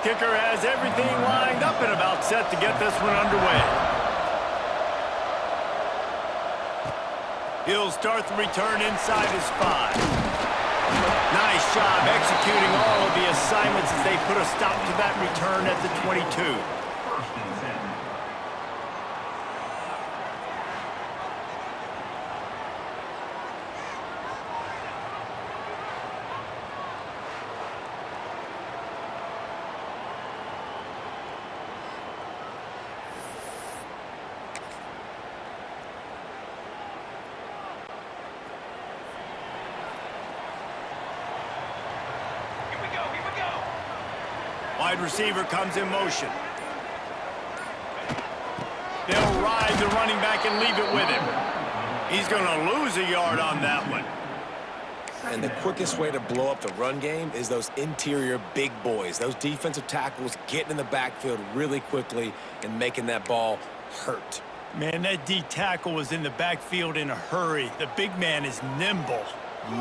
Kicker has everything lined up and about set to get this one underway. He'll start the return inside his 5. Nice job executing all of the assignments as they put a stop to that return at the 22. Wide receiver comes in motion. They'll ride the running back and leave it with him. He's going to lose a yard on that one. And the quickest way to blow up the run game is those interior big boys, those defensive tackles getting in the backfield really quickly and making that ball hurt. Man, that D tackle was in the backfield in a hurry. The big man is nimble.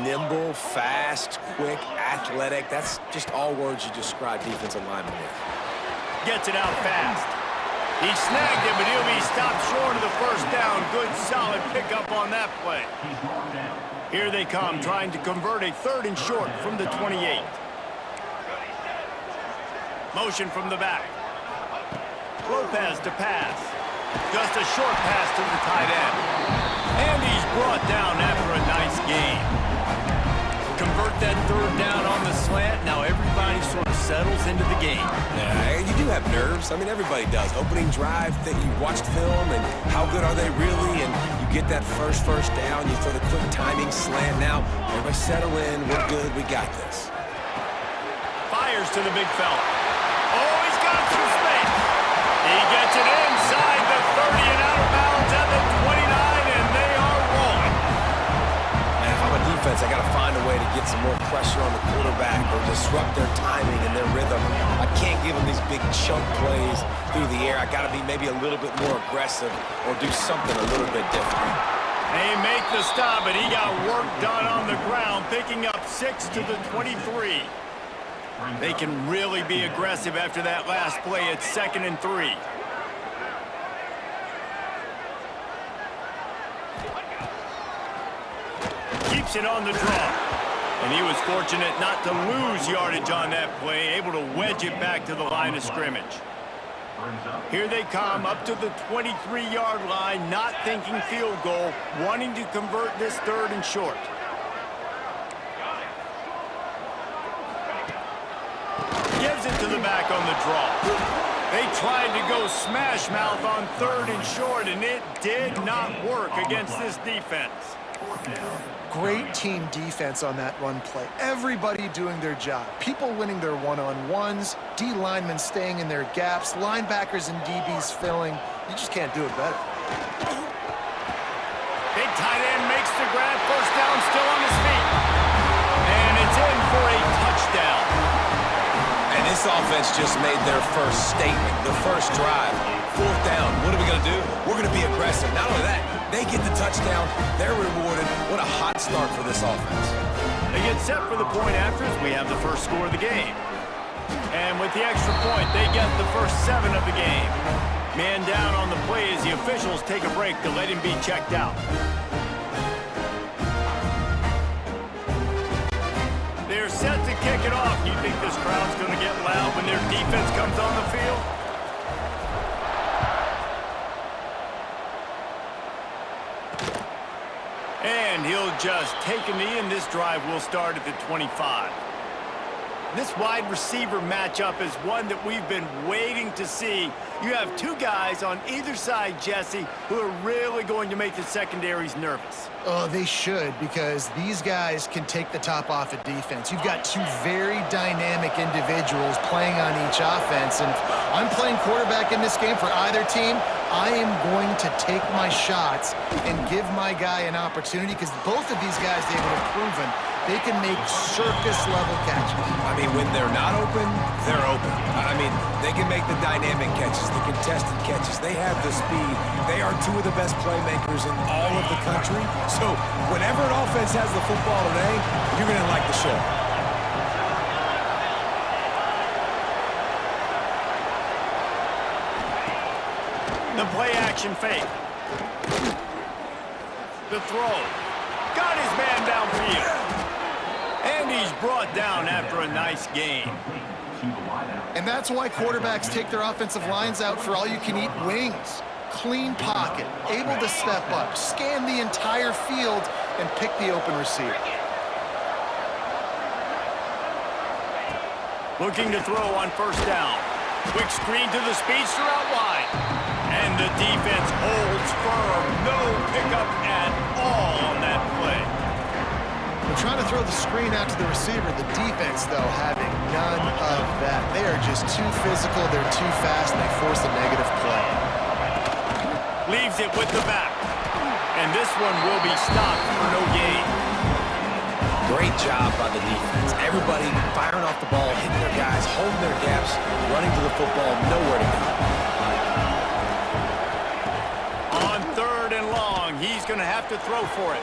Nimble, fast, quick, athletic. That's just all words you describe defensive linemen with. Gets it out fast. He snagged it, but he'll be stopped short of the first down. Good, solid pickup on that play. Here they come, trying to convert a 3rd and short from the 28. Motion from the back. Lopez to pass. Just a short pass to the tight end. And he's brought down after a nice gain. Convert that 3rd down on the slant. Now everybody sort of settles into the game. Yeah, you do have nerves. I mean, everybody does. Opening drive, that you watched film, and how good are they really? And you get that first down. You throw the quick timing slant. Now, everybody settle in. We're good. We got this. Fires to the big fella. Oh, he's got some space. He gets it inside the 30 and out of bounds at the 29, and they are rolling. Man, if I'm a defense, I got to find a way to get some more pressure on the quarterback or disrupt their timing and their rhythm. I can't give them these big chunk plays through the air. I got to be maybe a little bit more aggressive or do something a little bit different. They make the stop, but he got work done on the ground, picking up 6 to the 23. They can really be aggressive after that last play at 2nd and 3. Keeps it on the draw. And he was fortunate not to lose yardage on that play, able to wedge it back to the line of scrimmage. Here they come up to the 23-yard line, not thinking field goal, wanting to convert this 3rd and short. Gives it to the back on the draw. They tried to go smash mouth on 3rd and short, and it did not work against this defense. Great team defense on that run play. Everybody doing their job. People winning their one-on-ones, D linemen staying in their gaps, linebackers and DBs filling. You just can't do it better. Big tight end makes the grab. First down, still on his feet. And it's in for a touchdown. And this offense just made their first statement, the first drive. 4th down. What are we going to do? We're going to be aggressive. Not only that, they get the touchdown. They're rewarded. What a hot start for this offense. They get set for the point after as we have the first score of the game. And with the extra point, they get the first 7 of the game. Man down on the play as the officials take a break to let him be checked out. They're set to kick it off. You think this crowd's going to get loud when their defense comes on the field? And he'll just take a knee, and this drive will start at the 25. This wide receiver matchup is one that we've been waiting to see. You have 2 guys on either side, Jesse, who are really going to make the secondaries nervous. Oh, they should, because these guys can take the top off of defense. You've got 2 very dynamic individuals playing on each offense, and if I'm playing quarterback in this game for either team, I am going to take my shots and give my guy an opportunity, because both of these guys, they've proven they can make circus-level catches. I mean, when they're not open, they're open. I mean, they can make the dynamic catches, the contested catches. They have the speed. They are 2 of the best playmakers in all of the country. So whenever an offense has the football today, you're going to like the show. The play action fake. The throw. Got his man downfield. And he's brought down after a nice gain. And that's why quarterbacks take their offensive lines out for all-you-can-eat wings. Clean pocket, able to step up, scan the entire field, and pick the open receiver. Looking to throw on first down. Quick screen to the speedster out wide. And the defense holds firm. No pickup at all on that play. They're trying to throw the screen out to the receiver. The defense, though, having none of that. They are just too physical, they're too fast, and they force a negative play. Leaves it with the back. And this one will be stopped for no gain. Great job by the defense. Everybody firing off the ball, hitting their guys, holding their gaps, running to the football, nowhere to go. On third and long, he's going to have to throw for it.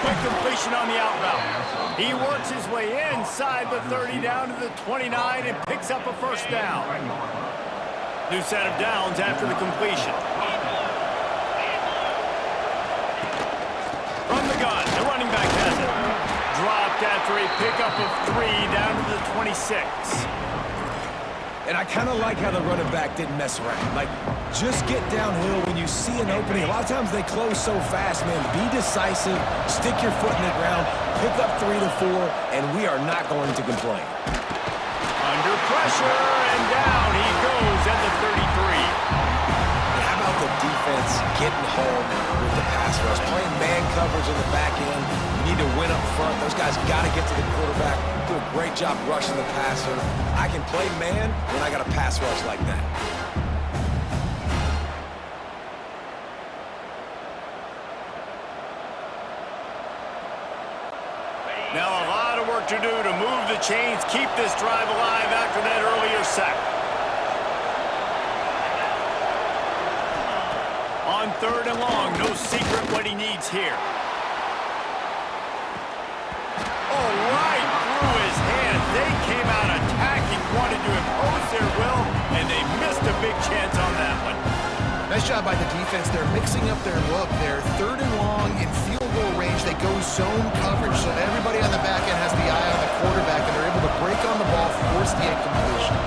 Quick completion on the out route. He works his way inside the 30 down to the 29 and picks up a first down. New set of downs after the completion. From the gun, the running back has it. Dropped after a pickup of 3 down to the 26. And I kind of like how the running back didn't mess around. Like, just get downhill when you see an opening. A lot of times they close so fast, man. Be decisive, stick your foot in the ground, pick up 3 to 4, and we are not going to complain. Under pressure, and down he goes at the 33. And how about the defense getting home with the pass rush? Playing man coverage in the back end. You need to win up front. Those guys got to get to the quarterback. Do a great job rushing the passer. I can play man when I got a pass rush like that. Now a lot of work to do to move the chains, keep this drive alive after that earlier sack. On third and long, no secret what he needs here. Oh, right through his hands. They came out attacking, wanted to impose their will, and they missed a big chance on that one. Nice job by the defense. They're mixing up their look. They're third and long in field goal range. They go zone coverage, so everybody on the back end has the eye on the quarterback, and they're able to break on the ball, force the incompletion.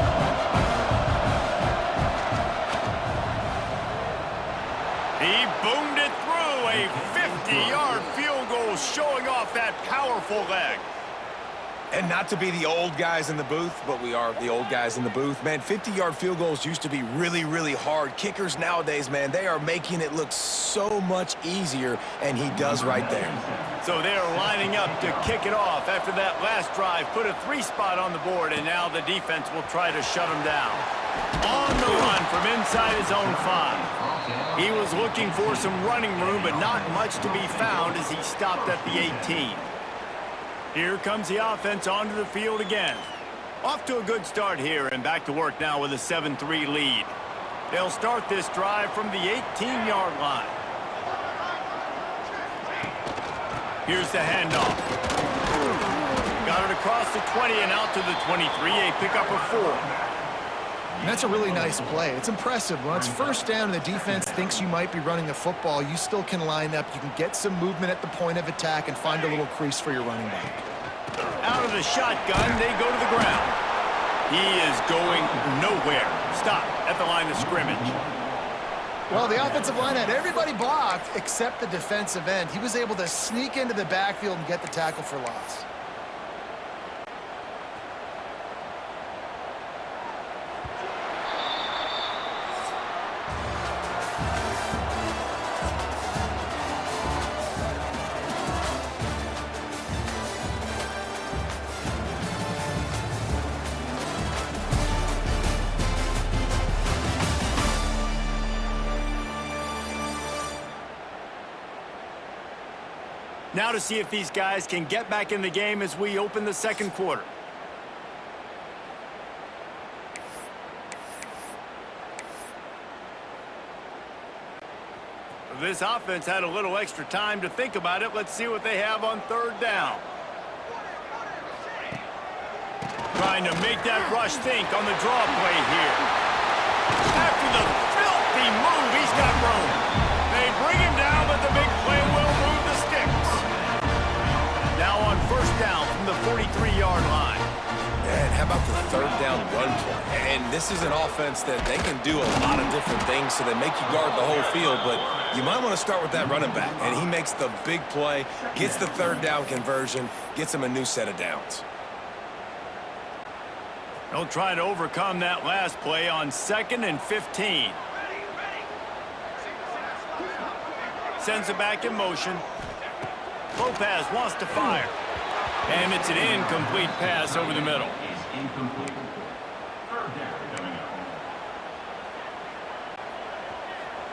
He boomed it through a 50-yard field goal, showing off that powerful leg. And not to be the old guys in the booth, but we are the old guys in the booth. Man, 50-yard field goals used to be really, really hard. Kickers nowadays, man, they are making it look so much easier, and he does right there. So they're lining up to kick it off after that last drive. Put a 3 spot on the board, and now the defense will try to shut him down. On the run from inside his own 5. He was looking for some running room, but not much to be found as he stopped at the 18. Here comes the offense onto the field again. Off to a good start here and back to work now with a 7-3 lead. They'll start this drive from the 18-yard line. Here's the handoff. Got it across the 20 and out to the 23, a pickup of 4. And that's a really nice play. It's impressive. When it's first down and the defense thinks you might be running the football, you still can line up. You can get some movement at the point of attack and find a little crease for your running back. Out of the shotgun, they go to the ground. He is going nowhere. Stopped at the line of scrimmage. Well, the offensive line had everybody blocked except the defensive end. He was able to sneak into the backfield and get the tackle for loss. Now to see if these guys can get back in the game as we open the second quarter. This offense had a little extra time to think about it. Let's see what they have on third down. Trying to make that rush think on the draw play here. After the filthy he move? He's got room. They bring him down, but the big play will move the sticks. Now on first down from the 43-yard line. And how about the third down run play? And this is an offense that they can do a lot of different things, so they make you guard the whole field, but you might want to start with that running back. And he makes the big play, gets the third down conversion, gets him a new set of downs. They'll try to overcome that last play on 2nd and 15. Sends it back in motion. Lopez wants to fire. And it's an incomplete pass over the middle.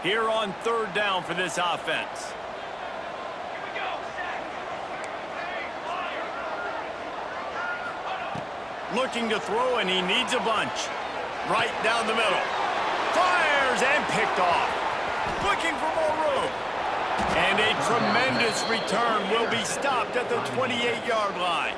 Here on third down for this offense. Looking to throw, and he needs a bunch. Right down the middle. Fires and picked off. Looking for more room. And a tremendous return will be stopped at the 28-yard line.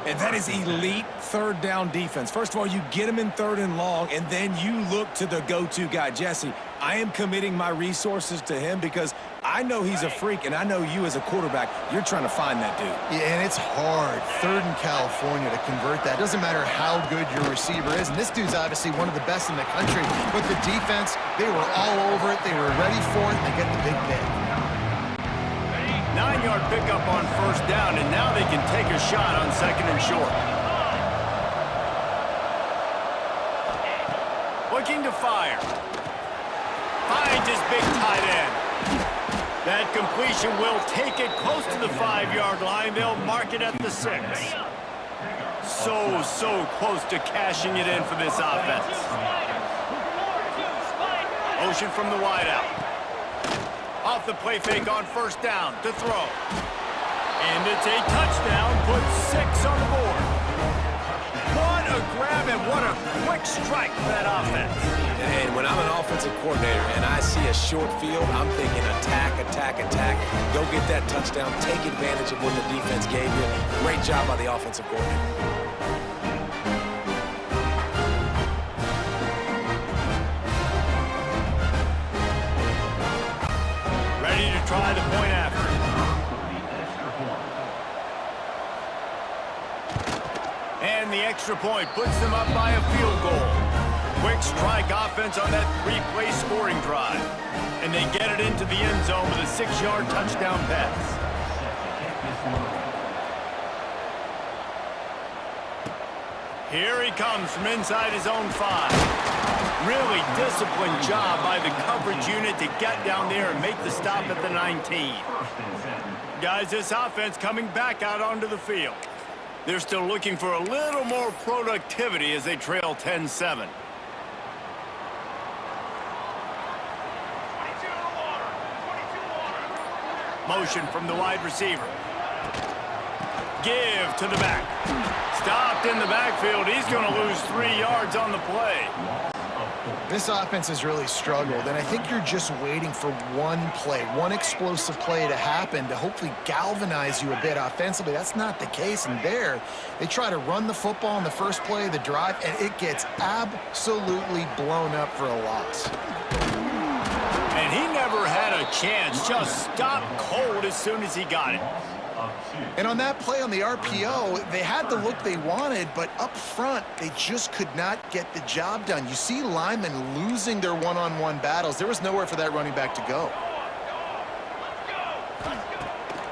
And that is elite third down defense. First of all, you get him in third and long, and then you look to the go-to guy, Jesse. I am committing my resources to him because I know he's a freak, and I know you as a quarterback, you're trying to find that dude. Yeah, and it's hard, third in California, to convert that. Doesn't matter how good your receiver is, and this dude's obviously one of the best in the country, but the defense, they were all over it, they were ready for it, and they get the big pick. 9-yard pickup on first down, and now they can take a shot on 2nd and short. Looking to fire. Finds his big tight end. That completion will take it close to the 5-yard line. They'll mark it at the 6. So close to cashing it in for this offense. Motion from the wideout. Off the play fake on first down to throw. And it's a touchdown, puts 6 on the board. What a grab and what a quick strike for that offense. And when I'm an offensive coordinator and I see a short field, I'm thinking attack, attack, attack. Go get that touchdown. Take advantage of what the defense gave you. Great job by the offensive coordinator. Try the point after. And the extra point puts them up by a field goal. Quick strike offense on that 3-play scoring drive. And they get it into the end zone with a 6-yard touchdown pass. Here he comes from inside his own 5. Really disciplined job by the coverage unit to get down there and make the stop at the 19. Guys, this offense coming back out onto the field. They're still looking for a little more productivity as they trail 10-7. Motion from the wide receiver. Give to the back. Stopped in the backfield. He's going to lose 3 yards on the play. This offense has really struggled, and I think you're just waiting for one play, one explosive play to happen to hopefully galvanize you a bit offensively. That's not the case, and there, they try to run the football on the first play of the drive, and it gets absolutely blown up for a loss. And he never had a chance, just stopped cold as soon as he got it. And on that play on the RPO, they had the look they wanted, but up front, they just could not get the job done. You see linemen losing their one-on-one battles. There was nowhere for that running back to go.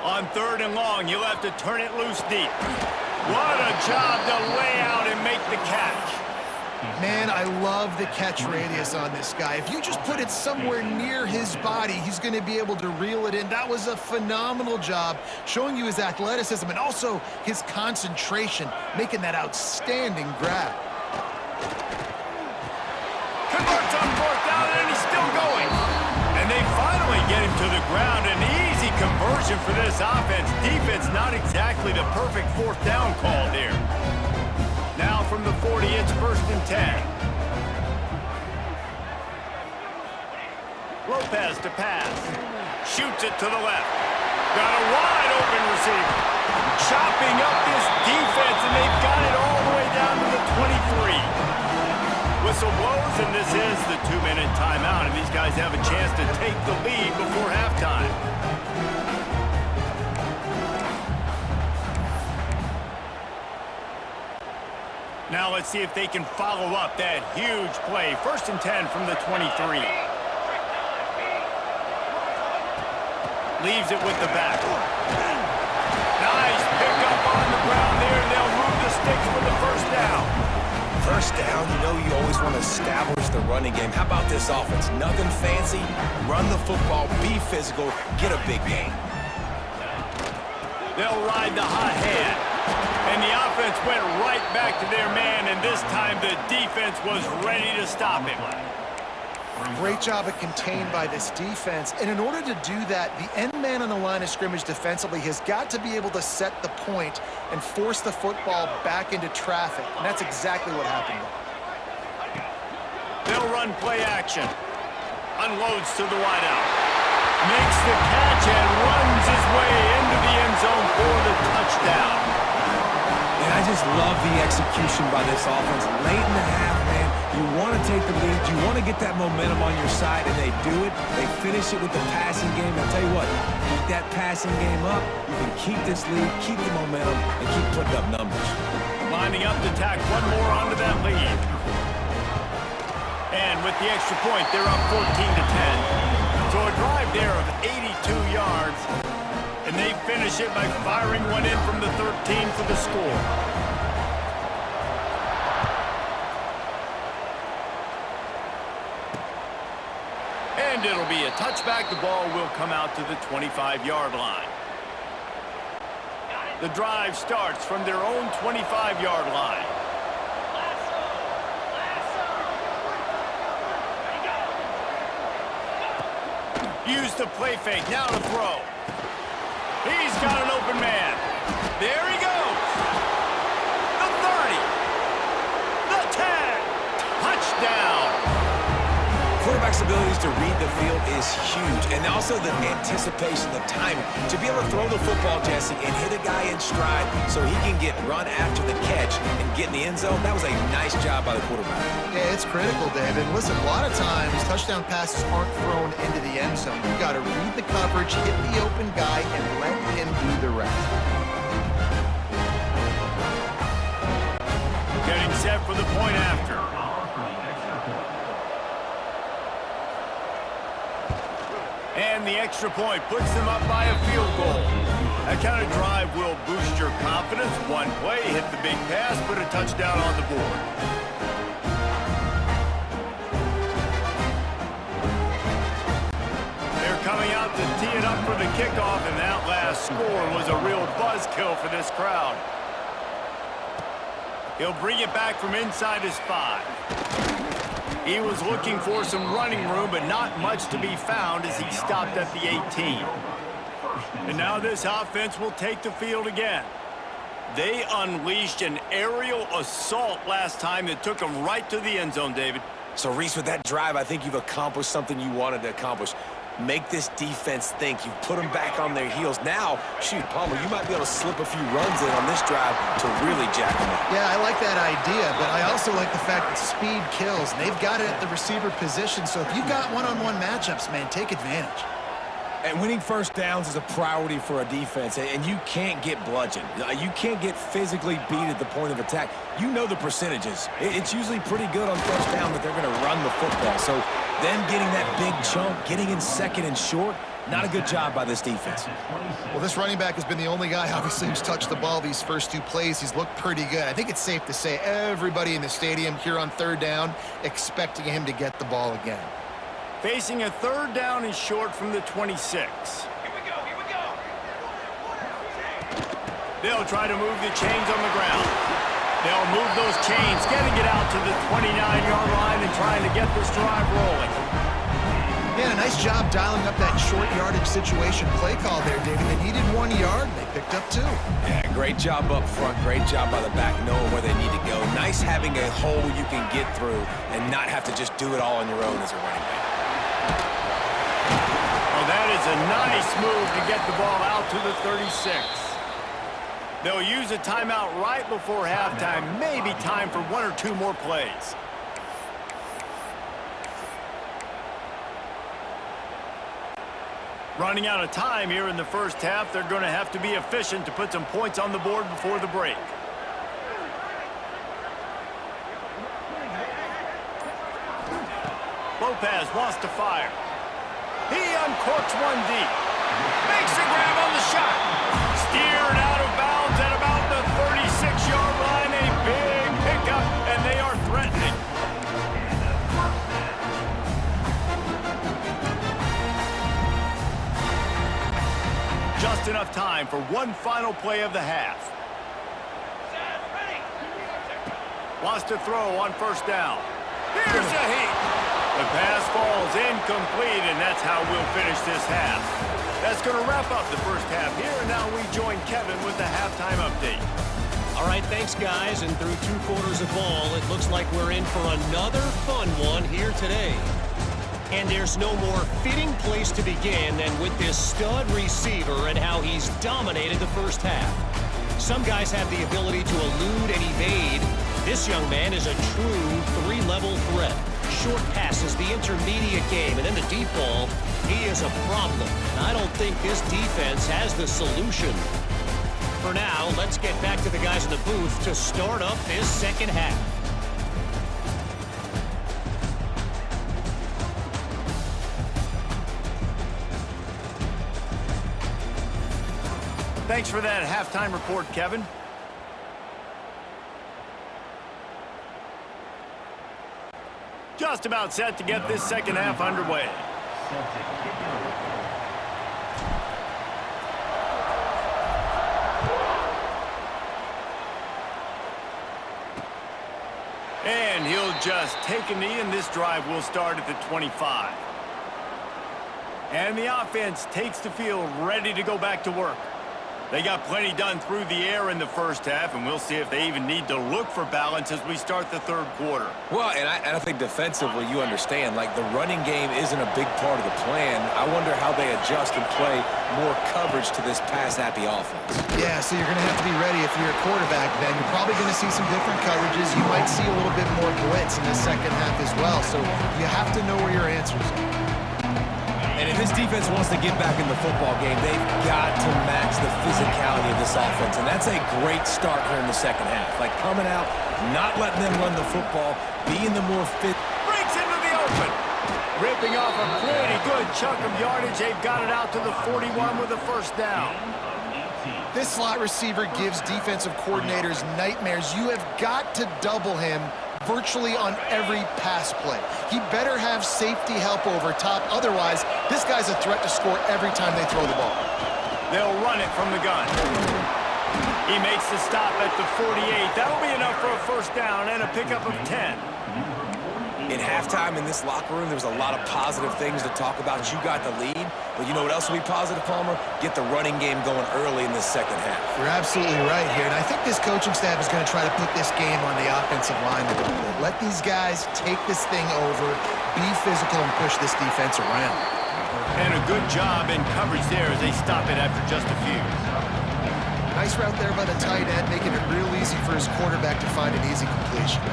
On 3rd and long, you'll have to turn it loose deep. What a job to lay out and make the catch. Man, I love the catch radius on this guy. If you just put it somewhere near his body, he's going to be able to reel it in. That was a phenomenal job, showing you his athleticism and also his concentration, making that outstanding grab. Converts on 4th down, and he's still going. And they finally get him to the ground. An easy conversion for this offense. Defense not exactly the perfect 4th down call here. Now from the 40, it's 1st and 10. Lopez to pass. Shoots it to the left. Got a wide open receiver. Chopping up this defense, and they've got it all the way down to the 23. With whistle blows, and this is the 2-minute timeout, and these guys have a chance to take the lead before halftime. Now let's see if they can follow up that huge play. 1st and 10 from the 23. Leaves it with the back. Nice pickup on the ground there, and they'll move the sticks for the 1st down. 1st down, you know you always want to establish the running game. How about this offense? Nothing fancy. Run the football, be physical, get a big gain. They'll ride the hot hand. And the offense went right back to their man, and this time the defense was ready to stop him. Great job of contained by this defense. And in order to do that, the end man on the line of scrimmage defensively has got to be able to set the point and force the football back into traffic. And that's exactly what happened there. They'll run play action. Unloads to the wideout. Makes the catch and runs his way into the end zone for the touchdown. And I just love the execution by this offense. Late in the half, man, you want to take the lead. You want to get that momentum on your side, and they do it. They finish it with the passing game. I'll tell you what, keep that passing game up. You can keep this lead, keep the momentum, and keep putting up numbers. Lining up to tack one more onto that lead. And with the extra point, they're up 14-10. So a drive there of 82 yards. And they finish it by firing one in from the 13 for the score. And it'll be a touchback. The ball will come out to the 25-yard line. The drive starts from their own 25-yard line. Use the play fake. Now to throw. He's got an open man. There he goes. The 30. The 10. Touchdown. Quarterback's abilities to read the field is huge, and also the anticipation, the timing. To be able to throw the football, Jesse, and hit a guy in stride so he can get run after the catch and get in the end zone, that was a nice job by the quarterback. Yeah, it's critical, David. Listen, a lot of times touchdown passes aren't thrown into the end zone. You've got to read the coverage, hit the open guy, and let him do the rest. Getting set for the point after. And the extra point puts them up by a field goal. That kind of drive will boost your confidence. One play, hit the big pass, put a touchdown on the board. They're coming out to tee it up for the kickoff, and that last score was a real buzzkill for this crowd. He'll bring it back from inside his 5. He was looking for some running room, but not much to be found as he stopped at the 18. And now this offense will take the field again. They unleashed an aerial assault last time that took them right to the end zone, David. So, Reese, with that drive, I think you've accomplished something you wanted to accomplish. Make this defense think. You've put them back on their heels. Now, shoot, Palmer, you might be able to slip a few runs in on this drive to really jack them up. Yeah, I like that idea, but I also like the fact that speed kills. And they've got it at the receiver position, so if you've got one-on-one matchups, man, take advantage. And winning 1st downs is a priority for a defense, and you can't get bludgeoned. You can't get physically beat at the point of attack. You know the percentages. It's usually pretty good on 1st down that they're going to run the football. So them getting that big chunk, getting in 2nd and short, not a good job by this defense. Well, this running back has been the only guy, obviously, who's touched the ball these first 2 plays. He's looked pretty good. I think it's safe to say everybody in the stadium here on 3rd down expecting him to get the ball again. Facing a 3rd down and short from the 26. Here we go. They'll try to move the chains on the ground. They'll move those chains, getting it out to the 29-yard line and trying to get this drive rolling. Yeah, nice job dialing up that short yardage situation play call there, David. They needed 1 yard, they picked up 2. Yeah, great job up front. Great job by the back, knowing where they need to go. Nice having a hole you can get through and not have to just do it all on your own as a running back. Well, that is a nice move to get the ball out to the 36. They'll use a timeout right before halftime. Maybe time for 1 or 2 more plays. Running out of time here in the first half. They're going to have to be efficient to put some points on the board before the break. Lopez wants to fire. He uncorks one deep. Makes the grab on the shot. Steered out of bounds at about the 36-yard line. A big pickup, and they are threatening. Just enough time for one final play of the half. Wants to throw on first down. Here's a heat. The pass falls incomplete, and that's how we'll finish this half. That's going to wrap up the first half here, and now we join Kevin with the halftime update. All right, thanks, guys. And through 2 quarters of ball, it looks like we're in for another fun one here today. And there's no more fitting place to begin than with this stud receiver and how he's dominated the first half. Some guys have the ability to elude and evade. This young man is a true 3-level threat. Short passes, the intermediate game, and then the deep ball, he is a problem. And I don't think this defense has the solution. For now, let's get back to the guys in the booth to start up this second half. Thanks for that halftime report, Kevin. Just about set to get this second half underway. And he'll just take a knee, and this drive will start at the 25. And the offense takes the field, ready to go back to work. They got plenty done through the air in the first half, and we'll see if they even need to look for balance as we start the third quarter. Well, and I think defensively, you understand, like the running game isn't a big part of the plan. I wonder how they adjust and play more coverage to this pass-happy offense. Yeah, so you're going to have to be ready if you're a quarterback then. You're probably going to see some different coverages. You might see a little bit more blitz in the second half as well. So you have to know where your answers are. And if this defense wants to get back in the football game, they've got to match the physicality of this offense. And that's a great start here in the second half. Like coming out, not letting them run the football, being the more fit. Breaks into the open. Ripping off a pretty good chunk of yardage. They've got it out to the 41 with a first down. This slot receiver gives defensive coordinators nightmares. You have got to double him virtually on every pass play. He better have safety help over top. Otherwise, this guy's a threat to score every time they throw the ball. They'll run it from the gun. He makes the stop at the 48. That'll be enough for a first down and a pickup of 10. In halftime in this locker room, there was a lot of positive things to talk about. You got the lead, but you know what else will be positive, Palmer? Get the running game going early in this second half. You're absolutely right here, and I think this coaching staff is going to try to put this game on the offensive line a little bit. Let these guys take this thing over, be physical, and push this defense around. And a good job in coverage there as they stop it after just a few. Nice route there by the tight end, making it real easy for his quarterback to find an easy completion.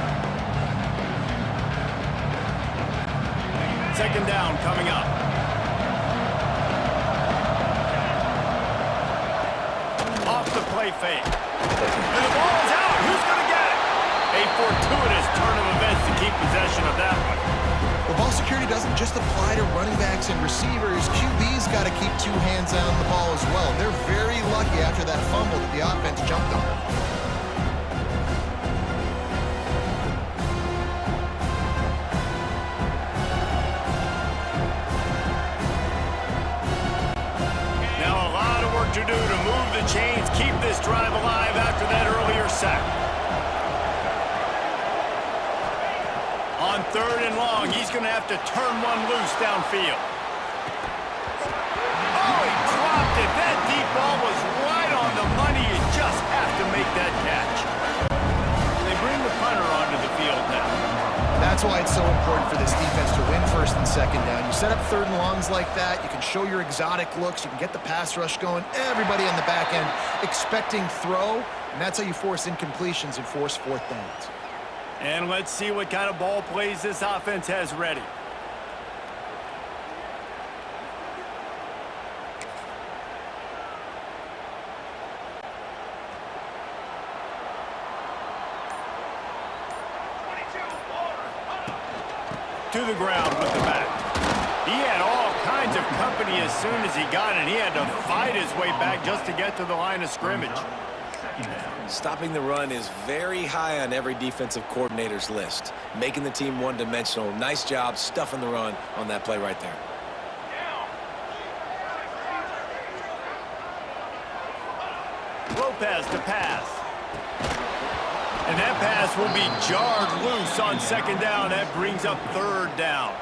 Second down coming up. Off the play fake. And the ball is out. Who's going to get it? A fortuitous turn of events to keep possession of that one. Well, ball security doesn't just apply to running backs and receivers. QB's got to keep 2 hands on the ball as well. They're very lucky after that fumble that the offense jumped on. To do to move the chains, keep this drive alive after that earlier sack. On 3rd and long, he's going to have to turn one loose downfield. Oh, he dropped it. That deep ball was right on the money. You just have to make that catch. They bring the punter onto the field now. That's why it's so important for this defense to win 1st and 2nd down. You set up 3rd and longs like that, you can show your exotic looks, you can get the pass rush going, everybody on the back end expecting throw, and that's how you force incompletions and force 4th downs. And let's see what kind of ball plays this offense has ready. to the ground with the back. He had all kinds of company as soon as he got it. He had to fight his way back just to get to the line of scrimmage. Stopping the run is very high on every defensive coordinator's list. Making the team one-dimensional. Nice job stuffing the run on that play right there. Lopez to pass. And that pass will be jarred loose on second down. That brings up third down.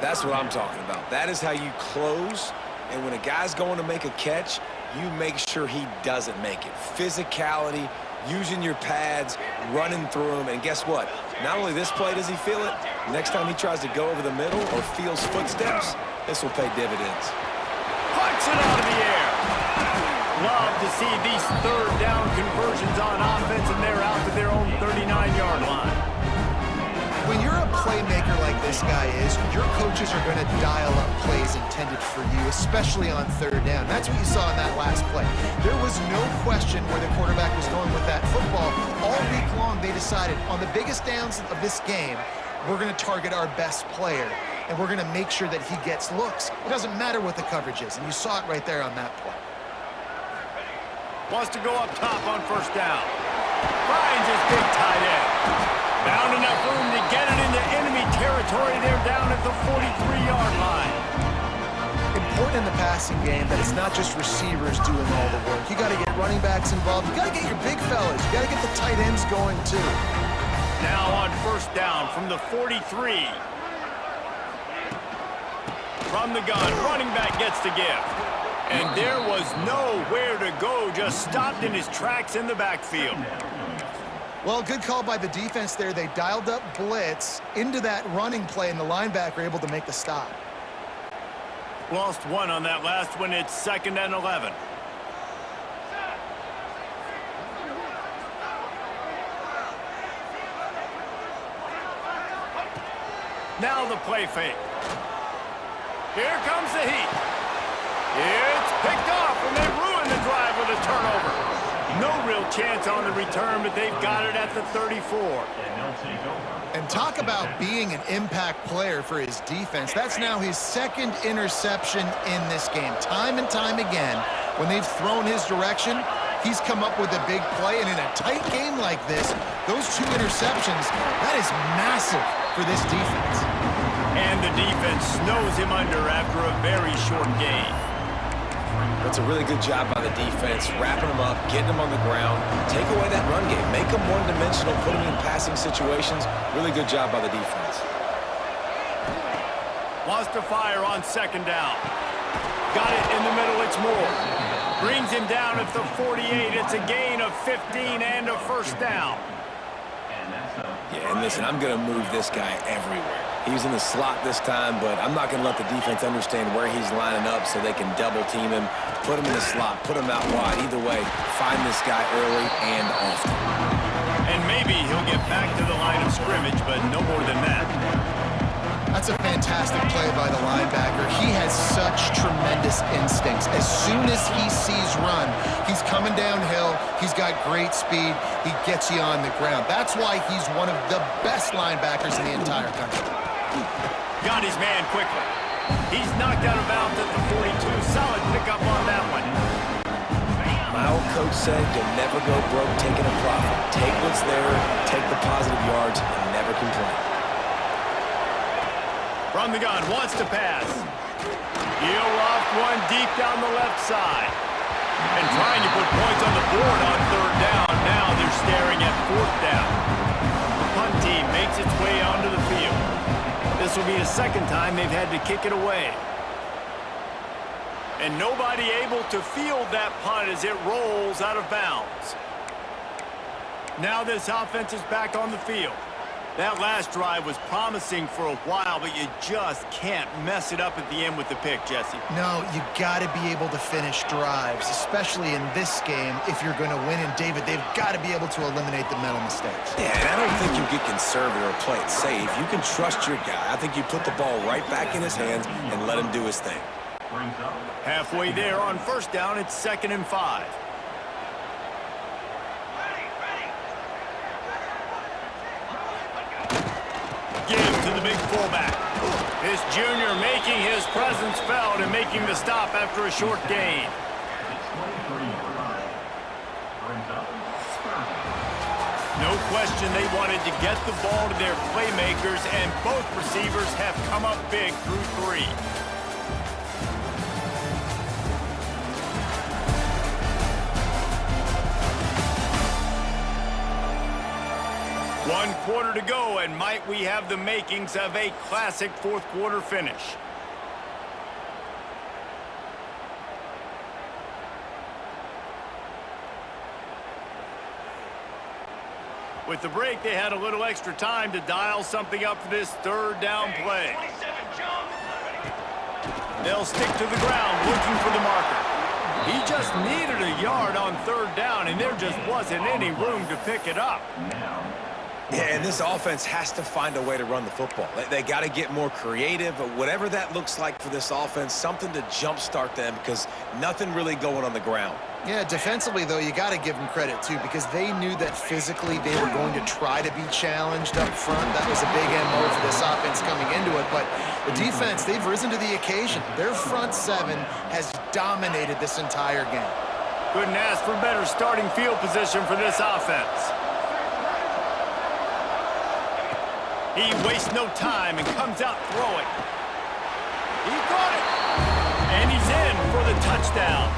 That's what I'm talking about. That is how you close. And when a guy's going to make a catch, you make sure he doesn't make it. Physicality, using your pads, running through them. And guess what? Not only this play does he feel it, next time he tries to go over the middle or feels footsteps, this will pay dividends. Puts it out of the air. Love to see these third down conversions on offense, and they're out to their own 39-yard line. When you're a playmaker like this guy is, your coaches are going to dial up plays intended for you, especially on third down. That's what you saw in that last play. There was no question where the quarterback was going with that football. All week long, they decided on the biggest downs of this game, we're going to target our best player, and we're going to make sure that he gets looks. It doesn't matter what the coverage is, and you saw it right there on that play. Wants to go up top on first down. Finds his big tight end. Found enough room to get it into enemy territory. They're down at the 43-yard line. Important in the passing game that it's not just receivers doing all the work. You got to get running backs involved. You got to get your big fellas. You got to get the tight ends going too. Now on first down from the 43. From the gun, running back gets the gift. And there was nowhere to go, just stopped in his tracks in the backfield. Well, good call by the defense there. They dialed up blitz into that running play, and the linebacker able to make the stop. Lost one on that last one. It's 2nd and 11. Now the play fake. Here comes the heat. It's picked off, and they ruin the drive with a turnover. No real chance on the return, but they've got it at the 34. And talk about being an impact player for his defense. That's now his 2nd interception in this game. Time and time again, when they've thrown his direction, he's come up with a big play. And in a tight game like this, those 2 interceptions, that is massive for this defense. And the defense snows him under after a very short game. That's a really good job by the defense, wrapping them up, getting them on the ground, take away that run game, make them one-dimensional, put them in passing situations. Really good job by the defense. Wants to fire on second down. Got it in the middle, it's Moore. Brings him down at the 48. It's a gain of 15 and a first down. Yeah, and listen, I'm going to move this guy everywhere. He was in the slot this time, but I'm not going to let the defense understand where he's lining up so they can double team him, put him in the slot, put him out wide. Either way, find this guy early and often. And maybe he'll get back to the line of scrimmage, but no more than that. That's a fantastic play by the linebacker. He has such tremendous instincts. As soon as he sees run, he's coming downhill. He's got great speed. He gets you on the ground. That's why he's one of the best linebackers in the entire country. Got his man quickly. He's knocked out of bounds at the 42. Solid pickup on that one. My old coach said you'll never go broke taking a profit. Take what's there, take the positive yards, and never complain. From the gun, wants to pass. He'll loft one deep down the left side. And trying to put points on the board on third down. Now they're staring at fourth down. The punt team makes its way onto the field. This will be the 2nd time they've had to kick it away. And nobody able to field that punt as it rolls out of bounds. Now this offense is back on the field. That last drive was promising for a while, but you just can't mess it up at the end with the pick, Jesse. No, you got to be able to finish drives, especially in this game if you're going to win. And, David, they've got to be able to eliminate the mental mistakes. Yeah, and I don't think you get conservative or play it safe. You can trust your guy. I think you put the ball right back in his hands and let him do his thing. Halfway there on first down, it's 2nd and 5. Give to the big fullback. This junior making his presence felt and making the stop after a short gain. No question they wanted to get the ball to their playmakers, and both receivers have come up big through 3. One quarter to go, and might we have the makings of a classic fourth quarter finish. With the break, they had a little extra time to dial something up for this third down play. They'll stick to the ground looking for the marker. He just needed a yard on third down, and there just wasn't any room to pick it up. Yeah, and this offense has to find a way to run the football. They got to get more creative, but whatever that looks like for this offense, something to jumpstart them because nothing really going on the ground. Yeah, defensively, though, you got to give them credit, too, because they knew that physically they were going to try to be challenged up front. That was a big MO for this offense coming into it. But the defense, they've risen to the occasion. Their front 7 has dominated this entire game. Couldn't ask for better starting field position for this offense. He wastes no time and comes out throwing. He caught it. And he's in for the touchdown.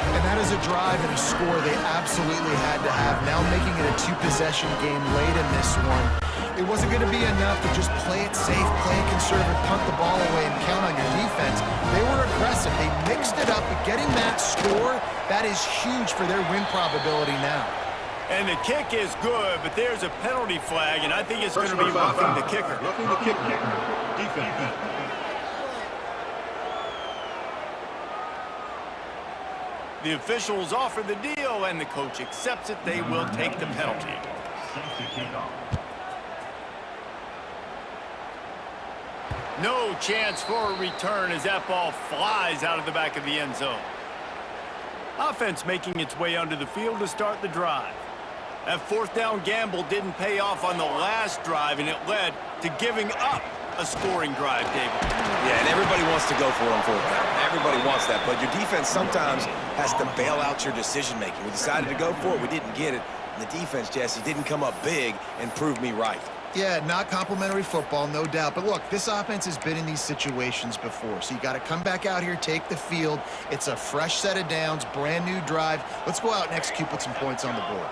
And that is a drive and a score they absolutely had to have. Now making it a 2-possession game late in this one. It wasn't going to be enough to just play it safe, play it conservative, punt the ball away, and count on your defense. They were aggressive. They mixed it up, but getting that score, that is huge for their win probability now. And the kick is good, but there's a penalty flag, and I think it's going to be roughing the kicker. Roughing the kicker. Defense. The officials offer the deal, and the coach accepts it. They will take the penalty. No chance for a return as that ball flies out of the back of the end zone. Offense making its way onto the field to start the drive. That fourth down gamble didn't pay off on the last drive, and it led to giving up a scoring drive, David. Yeah, and everybody wants to go for it on fourth down. Everybody wants that, but your defense sometimes has to bail out your decision-making. We decided to go for it. We didn't get it. And the defense, Jesse, didn't come up big and prove me right. Yeah, not complimentary football, no doubt. But look, this offense has been in these situations before. So you got to come back out here, take the field. It's a fresh set of downs, brand new drive. Let's go out and execute with some points on the board.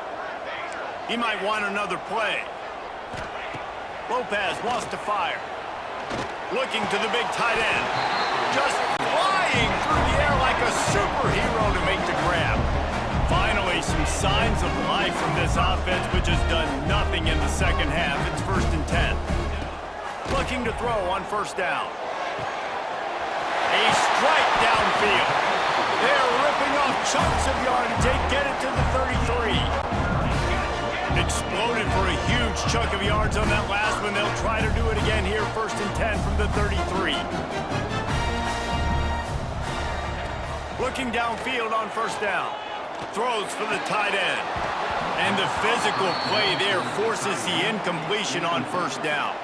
He might want another play. Lopez wants to fire. Looking to the big tight end. Just flying through the air like a superhero to make the grab. Finally, some signs of life from this offense, which has done nothing in the second half. It's 1st and 10. Looking to throw on first down. A strike downfield. They're ripping off chunks of yardage. They get it to the 33. Exploded for a huge chunk of yards on that last one. They'll try to do it again here, 1st and 10 from the 33. Looking downfield on first down. Throws for the tight end. And the physical play there forces the incompletion on first down.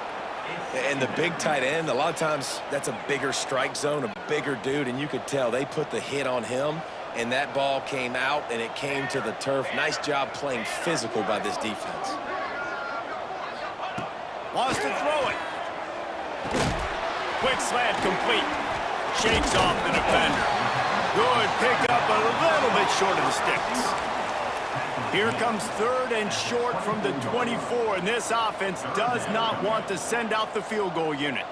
And the big tight end, a lot of times that's a bigger strike zone, a bigger dude, and you could tell they put the hit on him. And that ball came out, and it came to the turf. Nice job playing physical by this defense. Wants to throw it. Quick slant complete. Shakes off the defender. Good pickup, but a little bit short of the sticks. Here comes 3rd and short from the 24, and this offense does not want to send out the field goal unit.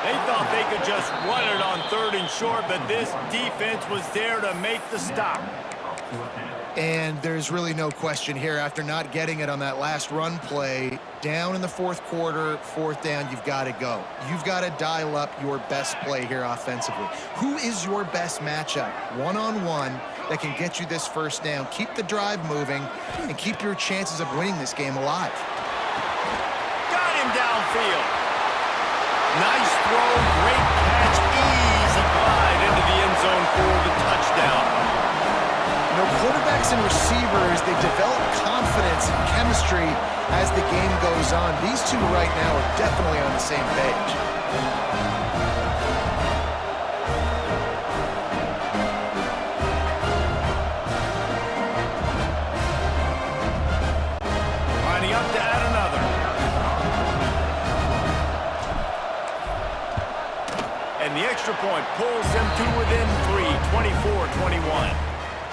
They thought they could just run it on 3rd and short, but this defense was there to make the stop. And there's really no question here. After not getting it on that last run play, down in the 4th quarter, 4th down, you've got to go. You've got to dial up your best play here offensively. Who is your best matchup, one-on-one, that can get you this first down, keep the drive moving, and keep your chances of winning this game alive? Got him downfield. Nice throw, great catch, easy glide into the end zone for the touchdown. You know, quarterbacks and receivers they develop confidence and chemistry as the game goes on. These two right now are definitely on the same page. Lining up to add another. And the extra point pulls them to within 3, 24-21.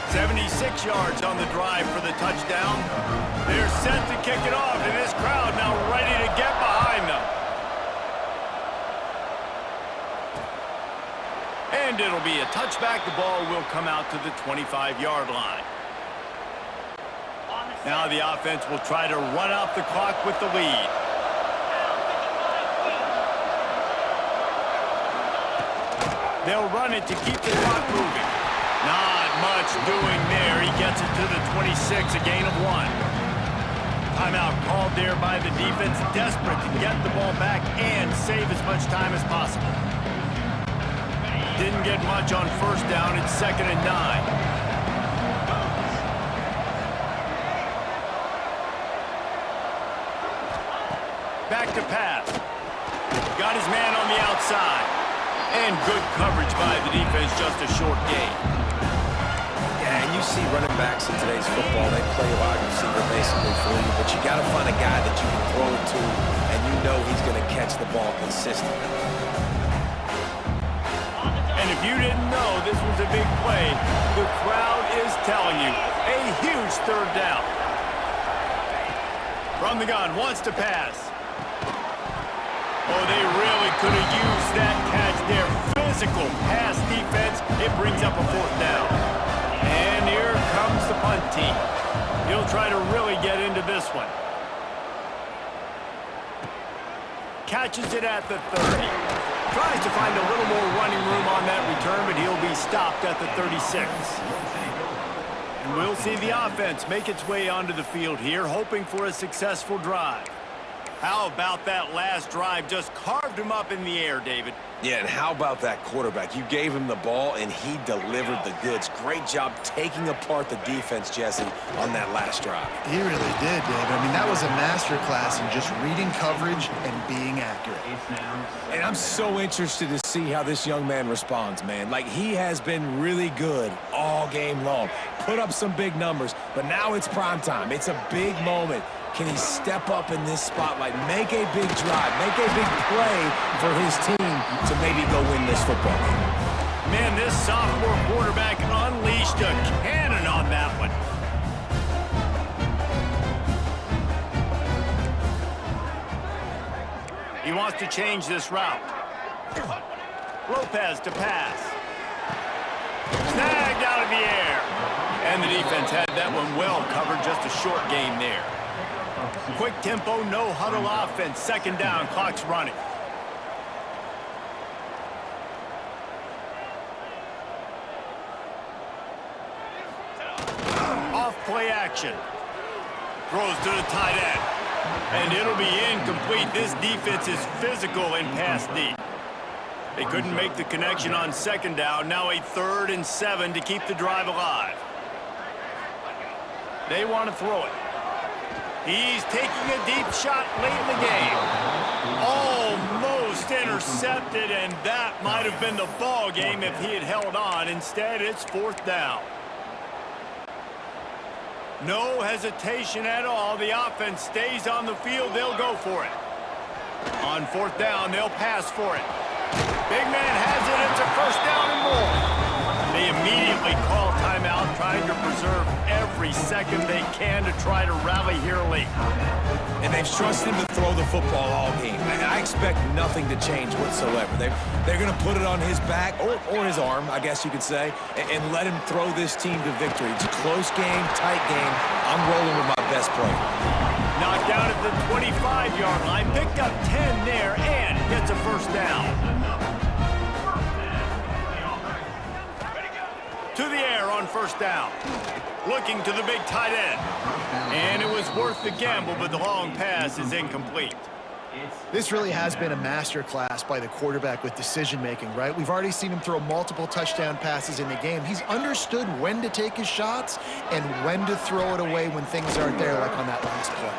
76 yards on the drive for the touchdown. They're set to kick it off, and this crowd now ready to get behind them. And it'll be a touchback. The ball will come out to the 25-yard line. Now the offense will try to run out the clock with the lead. They'll run it to keep the clock moving. Not much doing there. He gets it to the 26, a gain of 1. Timeout called there by the defense, desperate to get the ball back and save as much time as possible. Didn't get much on first down. It's 2nd and 9. Back to pass. Got his man on the outside. And good coverage by the defense, just a short gain. Yeah, and you see running backs in today's football, they play wide receiver basically for you, but you got to find a guy that you can throw it to, and you know he's going to catch the ball consistently. And if you didn't know this was a big play, the crowd is telling you, a huge 3rd down. From the gun, wants to pass. Oh, they really could have used that catch there. Physical pass defense. It brings up a 4th down. And here comes the punt team. He'll try to really get into this one. Catches it at the 30. Tries to find a little more running room on that return, but he'll be stopped at the 36. And we'll see the offense make its way onto the field here, hoping for a successful drive. How about that last drive? Just carved him up in the air, David. Yeah, and how about that quarterback? You gave him the ball, and he delivered the goods. Great job taking apart the defense, Jesse, on that last drive. He really did, David. I mean, that was a masterclass in just reading coverage and being accurate. And I'm so interested to see how this young man responds, man. Like, he has been really good all game long. Put up some big numbers, but now it's prime time. It's a big moment. Can he step up in this spotlight, make a big drive, make a big play for his team to maybe go win this football game? Man, this sophomore quarterback unleashed a cannon on that one. He wants to change this route. Lopez to pass. Snagged out of the air. And the defense had that one well covered, just a short gain there. Quick tempo, no huddle offense. 2nd down, clock's running. Off play action. Throws to the tight end. And it'll be incomplete. This defense is physical in pass deep. They couldn't make the connection on 2nd down. Now a 3rd and 7 to keep the drive alive. They want to throw it. He's taking a deep shot late in the game. Almost intercepted, and that might have been the ball game if he had held on. Instead, it's 4th down. No hesitation at all. The offense stays on the field. They'll go for it. On 4th down, they'll pass for it. Big man has it. It's a 1st down and more. They immediately call timeout, trying to preserve every second they can to try to rally here late. And they've trusted him to throw the football all game. And I expect nothing to change whatsoever. They're going to put it on his back, or his arm, I guess you could say, and let him throw this team to victory. It's a close game, tight game. I'm rolling with my best player. Knocked out at the 25-yard line, picked up 10 there, and gets a 1st down. To the air on 1st down. Looking to the big tight end. And it was worth the gamble, but the long pass is incomplete. This really has been a masterclass by the quarterback with decision-making, right? We've already seen him throw multiple touchdown passes in the game. He's understood when to take his shots and when to throw it away when things aren't there, like on that last play.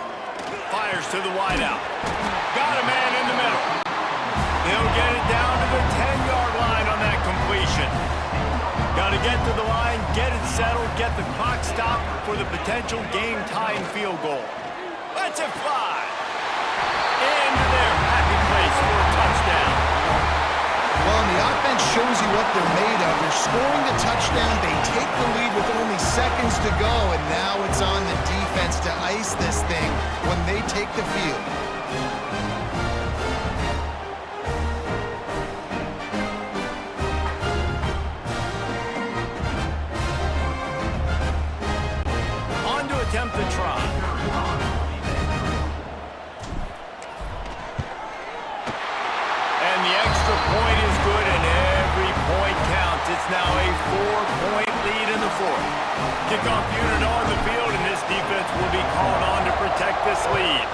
Fires to the wideout. Got a man in the middle. He'll get it down to the 10-yard line on that completion. Got to get to the line, get it settled, get the clock stopped for the potential game-tying field goal. Let's it fly. Into their happy place for a touchdown. Well, and the offense shows you what they're made of. They're scoring the touchdown. They take the lead with only seconds to go, and now it's on the defense to ice this thing when they take the field. On to attempt the try. Point is good, and every point counts. It's now a 4-point lead in the fourth. Kickoff unit on the field, and this defense will be called on to protect this lead.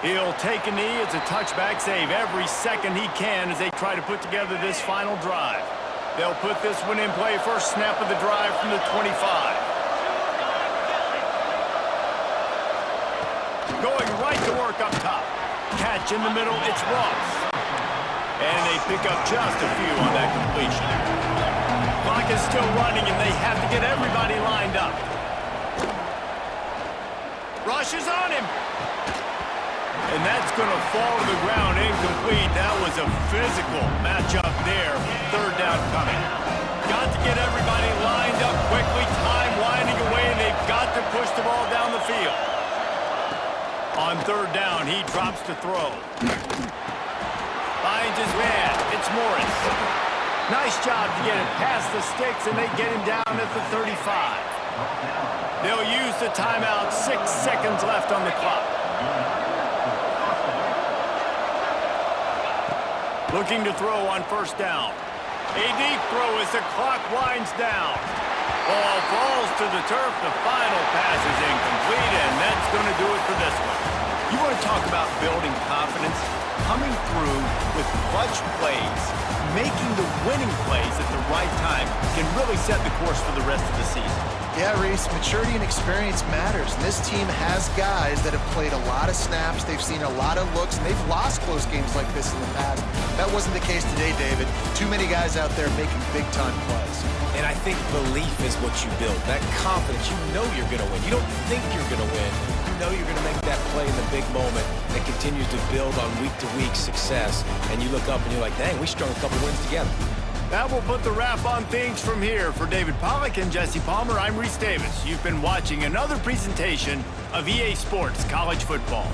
He'll take a knee. It's a touchback save every second he can as they try to put together this final drive. They'll put this one in play first snap of the drive from the 25. Going right to work up top. Catch in the middle, it's Ross. And they pick up just a few on that completion. Clock is still running, and they have to get everybody lined up. Rush is on him. And that's going to fall to the ground incomplete. That was a physical matchup there. Third down coming. Got to get everybody lined up quickly. Time winding away, and they've got to push the ball down the field. On third down, he drops to throw. Finds his man. It's Morris. Nice job to get it past the sticks, and they get him down at the 35. They'll use the timeout. 6 seconds left on the clock. Looking to throw on first down. A deep throw as the clock winds down. Ball falls to the turf. The final pass is incomplete, and that's going to do it for this one. You want to talk about building confidence? Coming through with clutch plays, making the winning plays at the right time can really set the course for the rest of the season. Yeah, Reese, maturity and experience matters. And this team has guys that have played a lot of snaps. They've seen a lot of looks, and they've lost close games like this in the past. That wasn't the case today, David. Too many guys out there making big-time plays. And I think belief is what you build. That confidence, you know you're going to win. You don't think you're going to win. You know you're going to make that play in the big moment that continues to build on week-to-week success. And you look up and you're like, dang, we strung a couple wins together. That will put the wrap on things from here. For David Pollack and Jesse Palmer, I'm Reese Davis. You've been watching another presentation of EA Sports College Football.